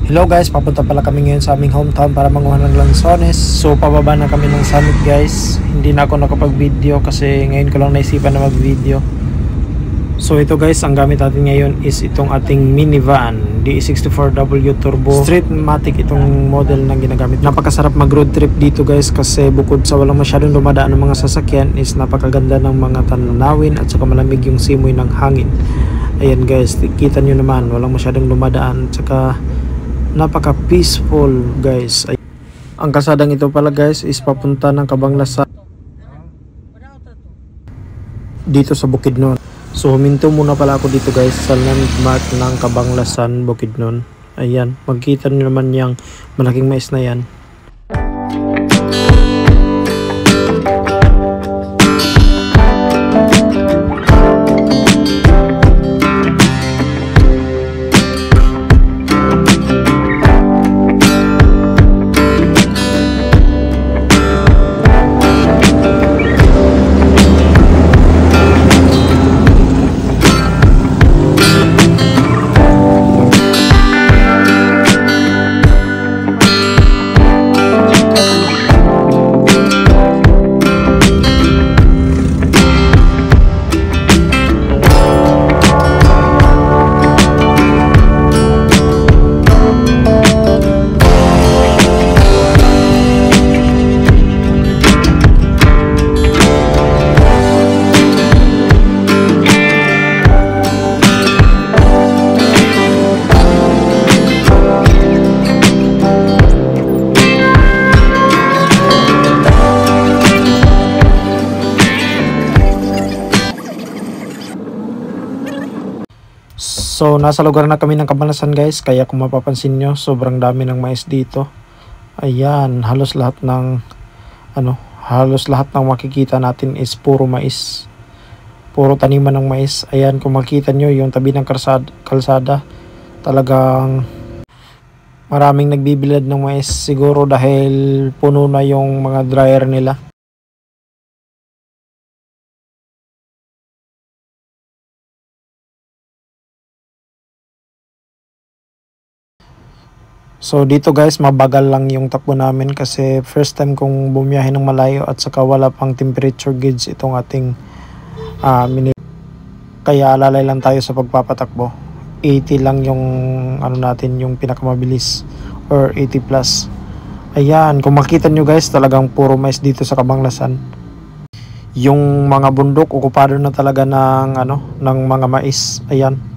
Hello guys, papunta pala kami ngayon sa aming hometown para manguha ng lansones. So pababa na kami ng summit guys. Hindi na ako nakapag-video kasi ngayon ko lang naisipan na mag-video. So ito guys, ang gamit natin ngayon is itong ating minivan DE64W Turbo Streetmatic, itong model na ginagamit. Napakasarap mag road trip dito guys kasi bukod sa walang masyadong dumadaan ng mga sasakyan is napakaganda ng mga tanawin at saka malamig yung simoy ng hangin. Ayan guys, kita nyo naman walang masyadong dumadaan at saka napaka peaceful guys. Ang kasadang ito pala guys is papunta ng Cabanglasan dito sa Bukidnon. So huminto muna pala ako dito guys sa landmark ng Cabanglasan, Bukidnon. Ayan, magkita nyo naman yung malaking mais na yan. So nasa lugar na kami ng Cabanglasan guys, kaya kung mapapansin nyo sobrang dami ng mais dito. Ayan, halos lahat ng makikita natin is puro mais. Puro taniman ng mais. Ayan, kung makita nyo yung tabi ng kalsada, talagang maraming nagbibilad ng mais, siguro dahil puno na yung mga dryer nila. So dito guys, mabagal lang yung takbo namin kasi first time kong bumiyahe ng malayo at saka wala pang temperature gauge itong ating mini. Kaya alalay lang tayo sa pagpapatakbo. 80 lang yung natin, yung pinakamabilis, or 80 plus. Ayan, kung makita nyo guys, talagang puro mais dito sa Cabanglasan. Yung mga bundok okupado na talaga ng mga mais. Ayan.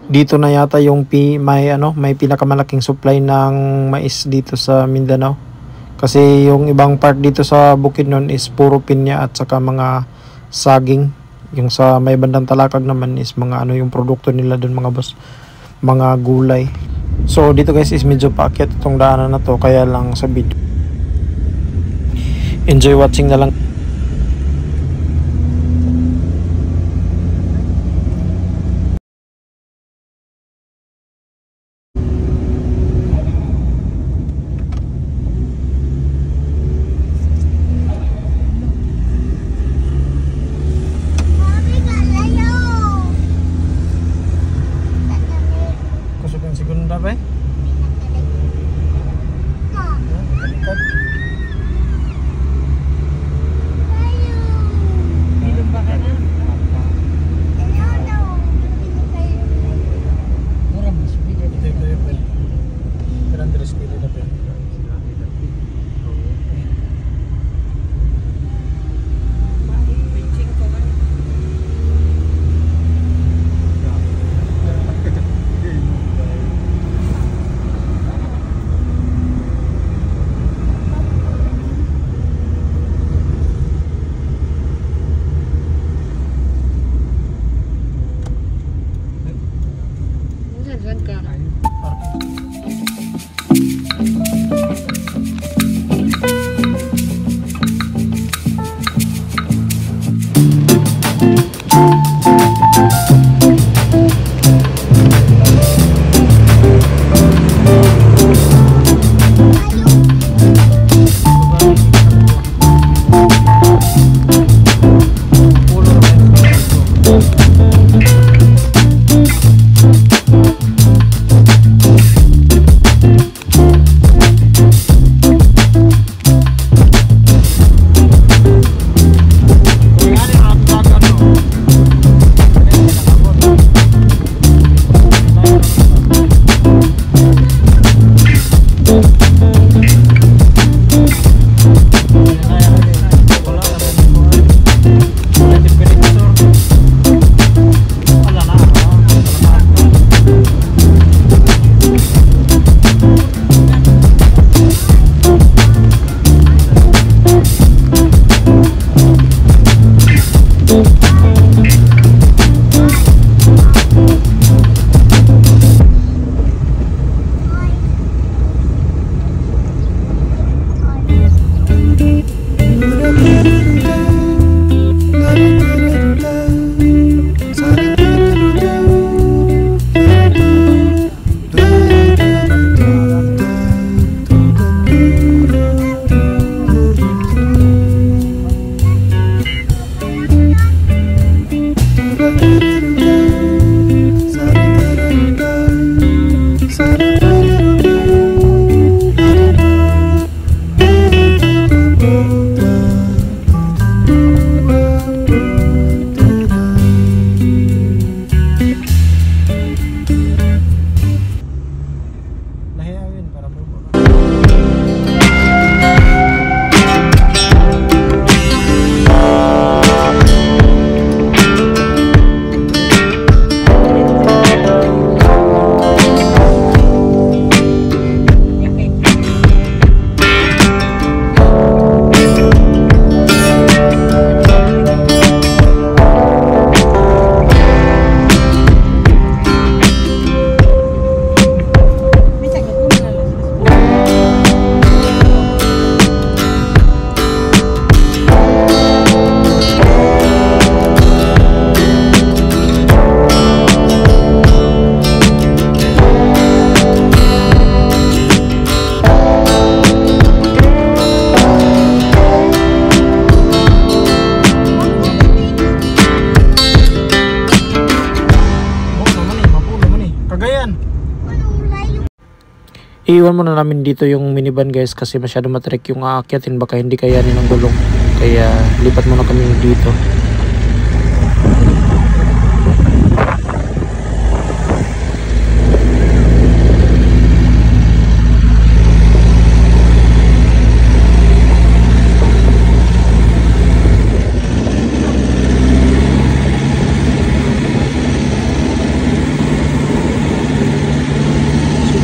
Dito na yata yung may pinakamalaking supply ng mais dito sa Mindanao. Kasi yung ibang part dito sa Bukidnon is puro pinya at saka mga saging. Yung sa may bandang Talakag naman is mga yung produkto nila doon mga boss, mga gulay. So dito guys is medyo paakyat itong daanan na to, kaya lang sa video. Enjoy watching na lang. Segunda ba? Iiwan muna namin dito yung minivan guys kasi masyado matirik yung aakyatin, baka hindi kayanin ng gulong. Kaya lipat muna kami dito.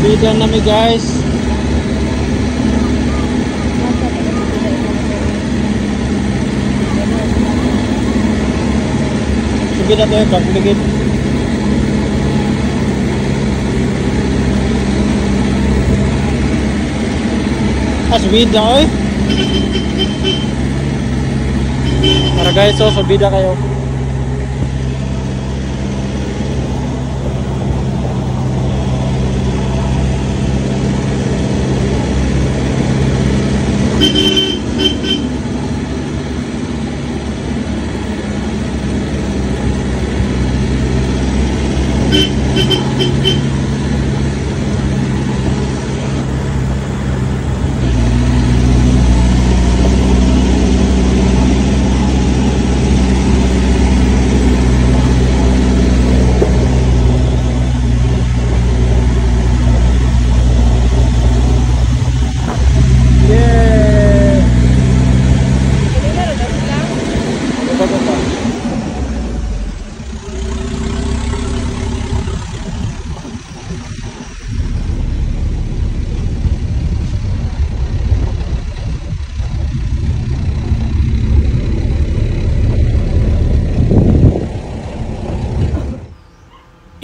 Subidan namin guys. Subidan tayo kapligid. Subida oy. Tara guys, so subida kayo.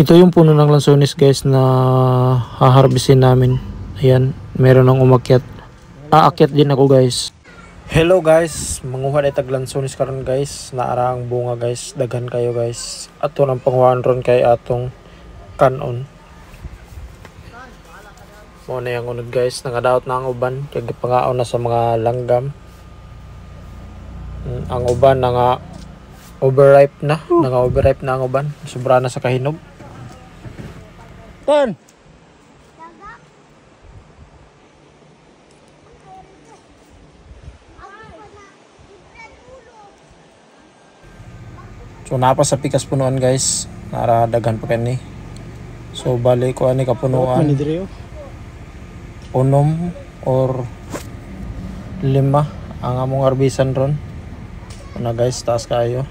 Ito yung puno ng lansones guys na haharbisin namin. Ayan, meron ng umakyat. Aakyat din ako guys. Hello guys, manguha na itag lansones karon guys. Naarang bunga guys, daghan kayo guys. Ato ng panguhaan ron kay atong kanon. Muna yung unod guys, nangadaot na ang uban. Kaya pangaon na sa mga langgam. Ang uban nga overripe na. Overripe na ang uban. Sobra na sa kahinog. Ton! So napa sa pikas punuan guys. Naradagan pa kani. So bali ko ani kapunuan. Unom or 5 ang among arbisan ron. Una guys, taas kayo.